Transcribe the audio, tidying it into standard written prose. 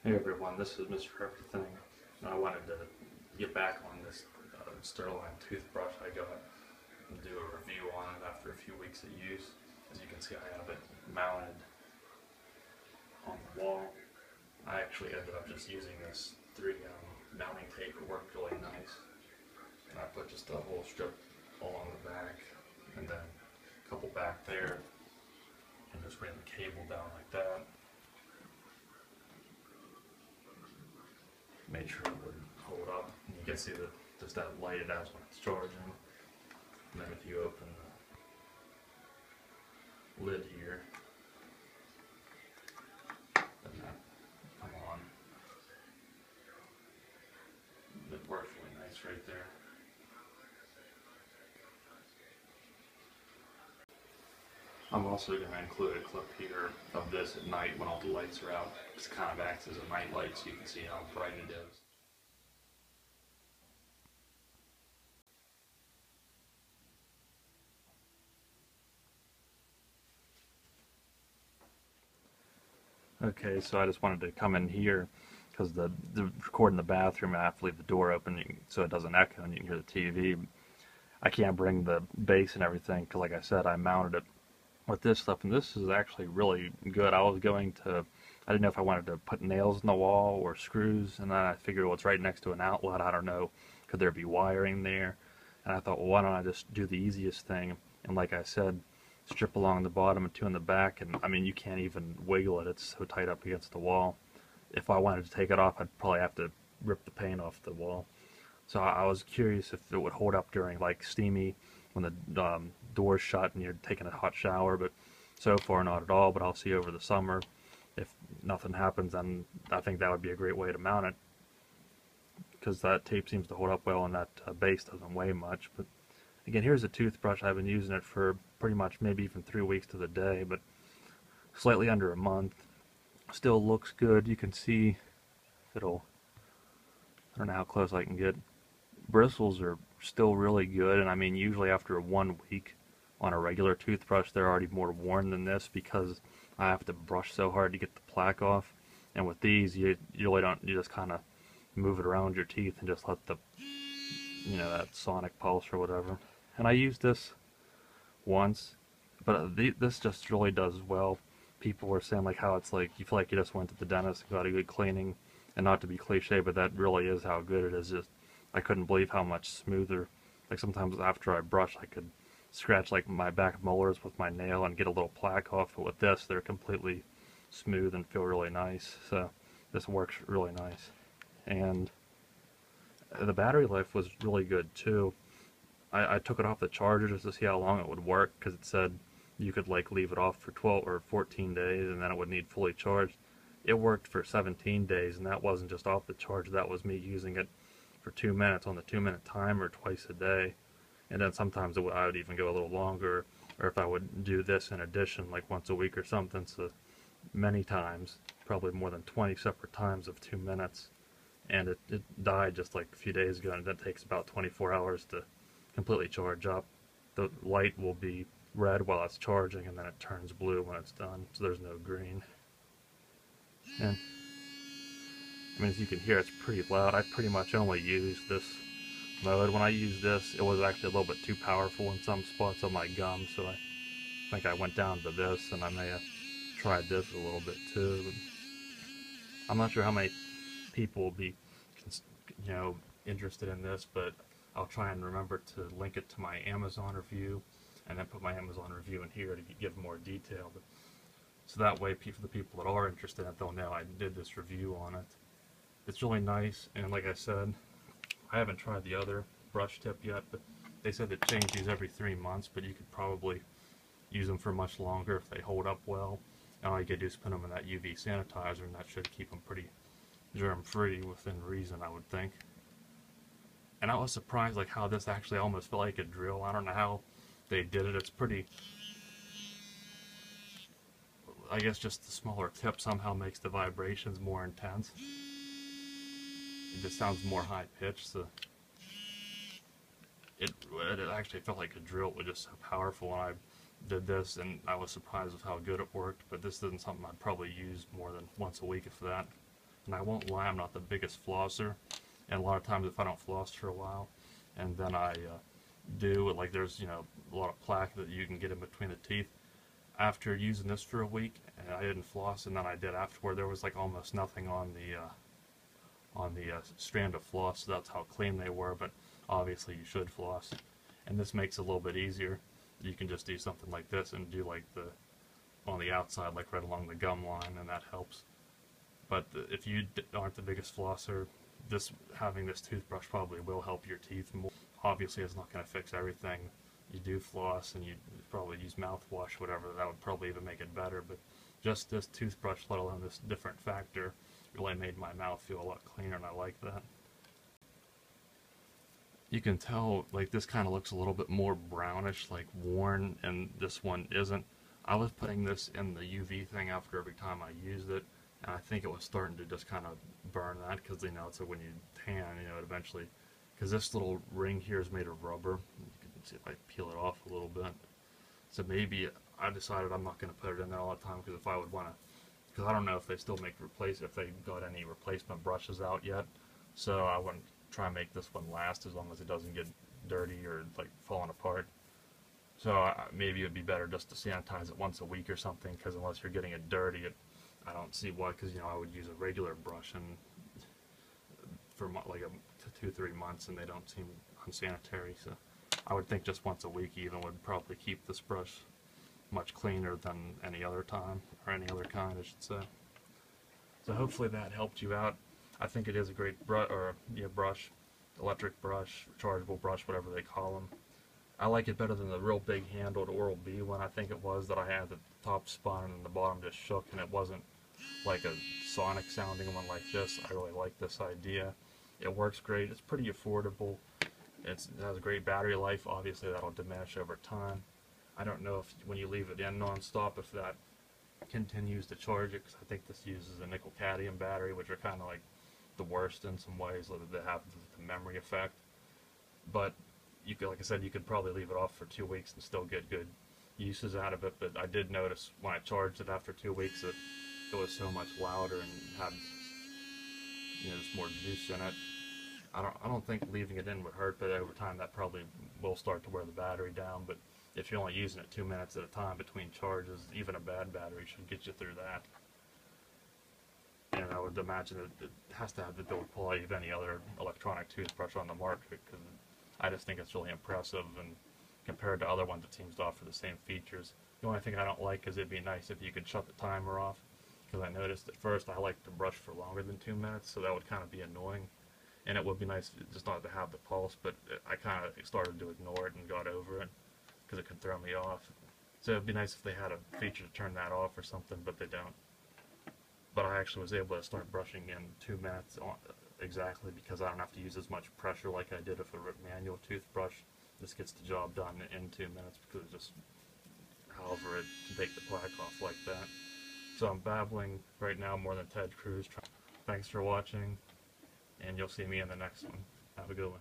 Hey everyone, this is Mr. Everything. I wanted to get back on this Sterline toothbrush I got and do a review on it after a few weeks of use. As you can see, I have it mounted on the wall. I actually ended up just using this 3M mounting tape. It worked really nice. And I put just a whole strip along the back and then a couple back there and just ran the cable down like that. Made sure it would hold up. And you can see that just that light it has when it's charging. And then if you open the lid here, then that come on. It works really nice right there. I'm also going to include a clip here of this at night when all the lights are out. It kind of acts as a night light so you can see how bright it is. Okay, so I just wanted to come in here because the record in the bathroom, I have to leave the door open so it doesn't echo and you can hear the TV. I can't bring the bass and everything because, like I said, I mounted it with this stuff, and this is actually really good. I didn't know if I wanted to put nails in the wall or screws, and then I figured, well, it's right next to an outlet. I don't know, could there be wiring there? And I thought, well, why don't I just do the easiest thing? And like I said, strip along the bottom and two in the back, and I mean, you can't even wiggle it. It's so tight up against the wall. If I wanted to take it off, I'd probably have to rip the paint off the wall. So I was curious if it would hold up during like steamy, when the door's shut and you're taking a hot shower, but so far not at all. But I'll see over the summer. If nothing happens, then I think that would be a great way to mount it, because that tape seems to hold up well and that base doesn't weigh much. But again, here's a toothbrush. I've been using it for pretty much maybe even 3 weeks to the day, but slightly under a month. Still looks good. You can see I don't know how close I can get. Bristles are still really good, and I mean, usually after 1 week on a regular toothbrush, they're already more worn than this because I have to brush so hard to get the plaque off. And with these, you really don't, you just kind of move it around your teeth and just let the, that sonic pulse or whatever. And I used this once, but this just really does well. People were saying like how it's like you feel like you just went to the dentist and got a good cleaning, and not to be cliche, but that really is how good it is. Just I couldn't believe how much smoother. Like sometimes after I brush, I could scratch like my back molars with my nail and get a little plaque off. But with this, they're completely smooth and feel really nice. So this works really nice. And the battery life was really good too. I took it off the charger just to see how long it would work, because it said you could like leave it off for 12 or 14 days and then it would need fully charged. It worked for 17 days, and that wasn't just off the charger. That was me using it for 2 minutes on the 2-minute timer twice a day. And then sometimes I would even go a little longer, or if I would do this in addition, like once a week or something. So many times, probably more than 20 separate times of 2 minutes. And it died just like a few days ago, and that takes about 24 hours to completely charge up. The light will be red while it's charging, and then it turns blue when it's done, so there's no green. And I mean, as you can hear, it's pretty loud. I pretty much only use this mode. When I used this, it was actually a little bit too powerful in some spots on my gum, so I think I went down to this, and I may have tried this a little bit too. But I'm not sure how many people will be, interested in this, but I'll try and remember to link it to my Amazon review, and then put my Amazon review in here to give more detail. But so that way, the people that are interested in it, they'll know I did this review on it. It's really nice, and like I said, I haven't tried the other brush tip yet, but they said to change these every 3 months, but you could probably use them for much longer if they hold up well. And all you could do is put them in that UV sanitizer, and that should keep them pretty germ-free within reason, I would think. And I was surprised like how this actually almost felt like a drill. I don't know how they did it. It's pretty, I guess just the smaller tip somehow makes the vibrations more intense. It just sounds more high-pitched, so it actually felt like a drill. It was just so powerful when I did this, and I was surprised with how good it worked. But this isn't something I'd probably use more than once a week, if that. And I won't lie, I'm not the biggest flosser, and a lot of times if I don't floss for a while, and then I do, like there's, a lot of plaque that you can get in between the teeth. After using this for a week, and I didn't floss, and then I did afterward, there was like almost nothing on the strand of floss, so that's how clean they were, but obviously you should floss. And this makes it a little bit easier. You can just do something like this and do like on the outside, like right along the gum line, and that helps. But if you aren't the biggest flosser, having this toothbrush probably will help your teeth more. Obviously it's not going to fix everything. You do floss and you probably use mouthwash, whatever, that would probably even make it better, but just this toothbrush, let alone this different factor, really made my mouth feel a lot cleaner, and I like that. You can tell, like, this kind of looks a little bit more brownish, like worn, and this one isn't. I was putting this in the UV thing after every time I used it, and I think it was starting to just kind of burn that, because it's like when you tan, it eventually, because this little ring here is made of rubber. You can see if I peel it off a little bit. So maybe I decided I'm not going to put it in there all the time, because if I would want to, because I don't know if they still make if they got any replacement brushes out yet, so I wouldn't try and make this one last as long as it doesn't get dirty or like falling apart. So maybe it would be better just to sanitize it once a week or something, because unless you're getting it dirty, I don't see why, because I would use a regular brush and for like 2-3 months, and they don't seem unsanitary. So I would think just once a week even would probably keep this brush much cleaner than any other time, or any other kind, I should say. So hopefully that helped you out. I think it is a great brush, electric brush, rechargeable brush, whatever they call them. I like it better than the real big handled Oral-B one, I think it was, that I had. The top spun and the bottom just shook, and it wasn't like a sonic sounding one like this. I really like this idea. It works great. It's pretty affordable. It has a great battery life. Obviously that'll diminish over time. I don't know if when you leave it in non-stop, if that continues to charge it, because I think this uses a nickel-cadmium battery, which are kind of like the worst in some ways, that have the memory effect. But you could, like I said, you could probably leave it off for 2 weeks and still get good uses out of it. But I did notice when I charged it after 2 weeks that it was so much louder and had just more juice in it. I don't think leaving it in would hurt, but over time that probably will start to wear the battery down. But if you're only using it 2 minutes at a time between charges, even a bad battery should get you through that. And I would imagine that it has to have the build quality of any other electronic toothbrush on the market, because I just think it's really impressive, and compared to other ones it seems to offer the same features. The only thing I don't like is it'd be nice if you could shut the timer off, because I noticed at first I like to brush for longer than 2 minutes, so that would kind of be annoying. And it would be nice just not to have the pulse, but I kind of started to ignore it and got over it, because it could throw me off. So it'd be nice if they had a feature to turn that off or something, but they don't. But I actually was able to start brushing in 2 minutes exactly, because I don't have to use as much pressure like I did with a manual toothbrush. This gets the job done in 2 minutes, because it just, however, it can take the plaque off like that. So I'm babbling right now more than Ted Cruz. Thanks for watching, and you'll see me in the next one. Have a good one.